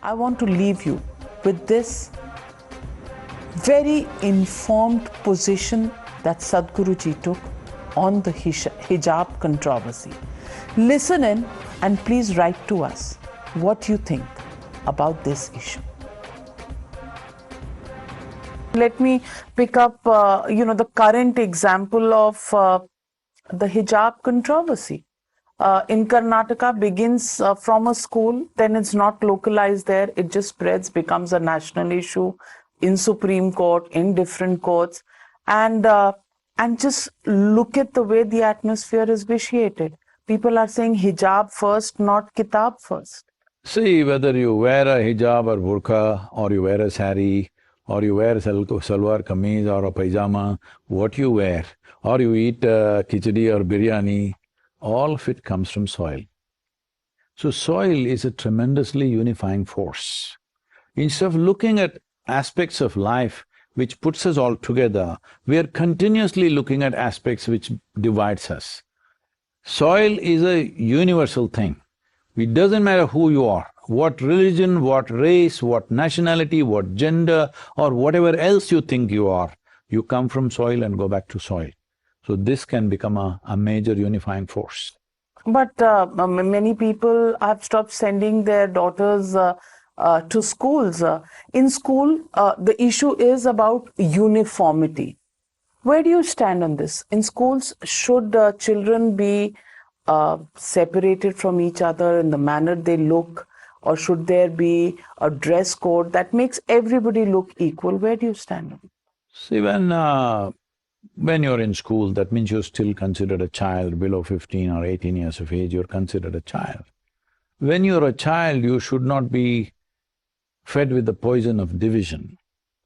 I want to leave you with this very informed position that Sadhguru ji took on the hijab controversy. Listen in and please write to us what you think about this issue. Let me pick up, the current example of the hijab controversy. In Karnataka begins from a school, then it's not localized there, it just spreads, becomes a national issue in Supreme Court, in different courts, and just look at the way the atmosphere is vitiated. People are saying hijab first, not kitab first. See, whether you wear a hijab or burqa, or you wear a sari, or you wear salwar kameez or a pajama, what you wear, or you eat khichdi or biryani, all of it comes from soil. So soil is a tremendously unifying force. Instead of looking at aspects of life which puts us all together, we are continuously looking at aspects which divides us. Soil is a universal thing. It doesn't matter who you are, what religion, what race, what nationality, what gender, or whatever else you think you are, you come from soil and go back to soil. So this can become a major unifying force. But many people have stopped sending their daughters to schools. In school, the issue is about uniformity. Where do you stand on this? In schools, should children be separated from each other in the manner they look, or should there be a dress code that makes everybody look equal? Where do you stand on it? See, when you're in school, that means you're still considered a child. Below 15 or 18 years of age, you're considered a child. When you're a child, you should not be fed with the poison of division.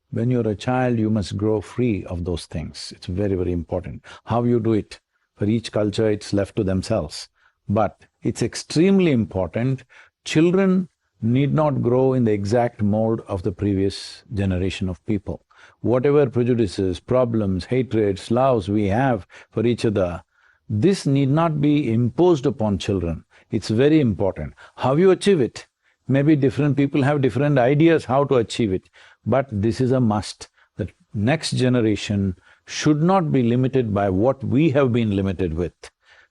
When you're a child, you must grow free of those things. It's very, very important. How you do it, for each culture, it's left to themselves. But it's extremely important. Children need not grow in the exact mold of the previous generation of people. Whatever prejudices, problems, hatreds, loves we have for each other, this need not be imposed upon children. It's very important. How you achieve it, maybe different people have different ideas how to achieve it, but this is a must, that next generation should not be limited by what we have been limited with,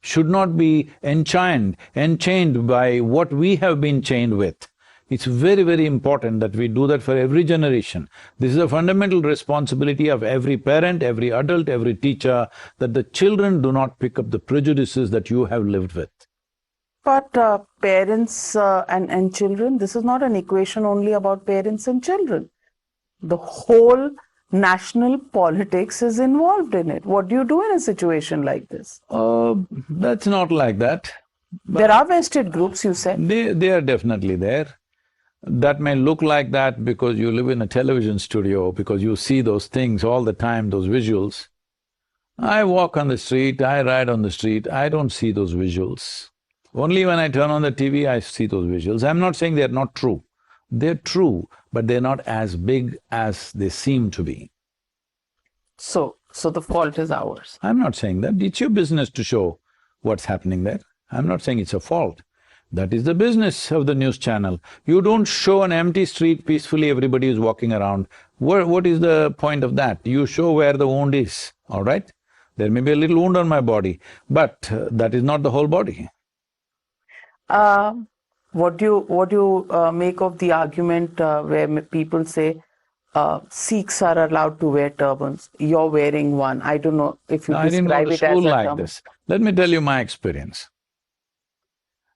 should not be enchained by what we have been chained with. It's very, very important that we do that for every generation. This is a fundamental responsibility of every parent, every adult, every teacher, that the children do not pick up the prejudices that you have lived with. But parents and children, this is not an equation only about parents and children. The whole national politics is involved in it. What do you do in a situation like this? That's not like that. There are vested groups, you said. They are definitely there. That may look like that because you live in a television studio, because you see those things all the time, those visuals. I walk on the street, I ride on the street, I don't see those visuals. Only when I turn on the TV, I see those visuals. I'm not saying they're not true. They're true, but they're not as big as they seem to be. So the fault is ours. I'm not saying that. It's your business to show what's happening there. I'm not saying it's a fault. That is the business of the news channel. You don't show an empty street peacefully, everybody is walking around. What is the point of that? You show where the wound is, all right? There may be a little wound on my body, but that is not the whole body. What do you make of the argument where people say Sikhs are allowed to wear turbans? You're wearing one. I don't know if you describe it as a turban. I didn't go to school like this. Let me tell you my experience.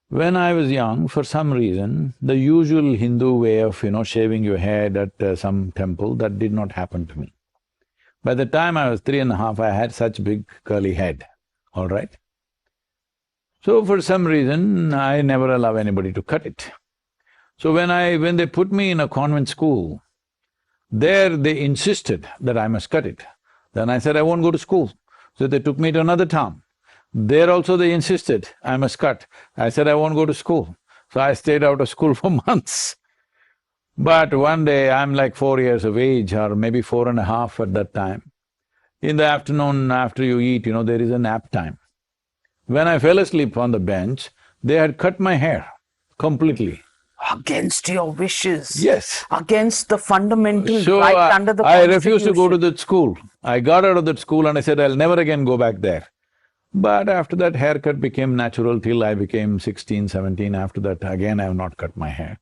When I was young, for some reason, the usual Hindu way of, shaving your head at some temple, that did not happen to me. By the time I was 3.5, I had such big curly head, all right? So for some reason, I never allow anybody to cut it. So when they put me in a convent school, there they insisted that I must cut it. Then I said, I won't go to school. So they took me to another town. There also they insisted, I must cut. I said, I won't go to school. So I stayed out of school for months. But one day, I'm like 4 years of age, or maybe 4.5 at that time. In the afternoon, after you eat, there is a nap time. When I fell asleep on the bench, they had cut my hair completely. against your wishes, Yes. against the fundamental So right under the I refused to go to Constitution. that school. I got out of that school and I said, I'll never again go back there. But after that, haircut became natural till I became 16, 17. After that, again, I have not cut my hair.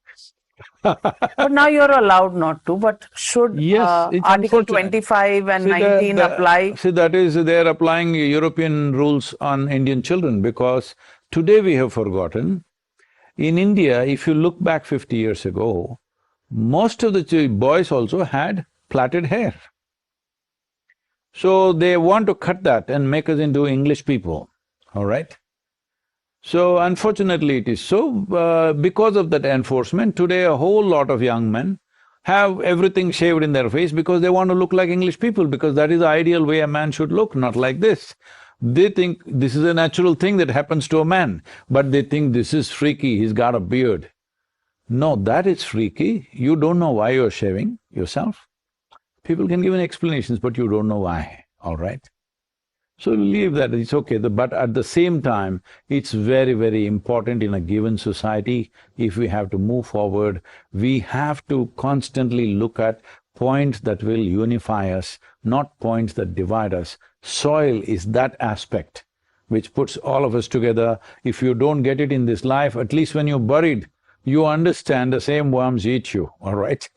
But now you're allowed not to, but should Yes, it's Article unfortunate. 25 and See, 19 apply? see, that is, they're applying European rules on Indian children because today we have forgotten, in India, if you look back 50 years ago, most of the boys also had plaited hair. So they want to cut that and make us into English people, all right? So unfortunately it is so, because of that enforcement, today a whole lot of young men have everything shaved in their face because they want to look like English people, because that is the ideal way a man should look, not like this. They think this is a natural thing that happens to a man, but they think this is freaky, he's got a beard. No, that is freaky. You don't know why you're shaving yourself. People can give an explanations, but you don't know why, all right? So leave that, it's okay, but at the same time, it's very, very important in a given society, if we have to move forward, we have to constantly look at points that will unify us, not points that divide us. Soil is that aspect which puts all of us together. If you don't get it in this life, at least when you're buried, you understand the same worms eat you, all right?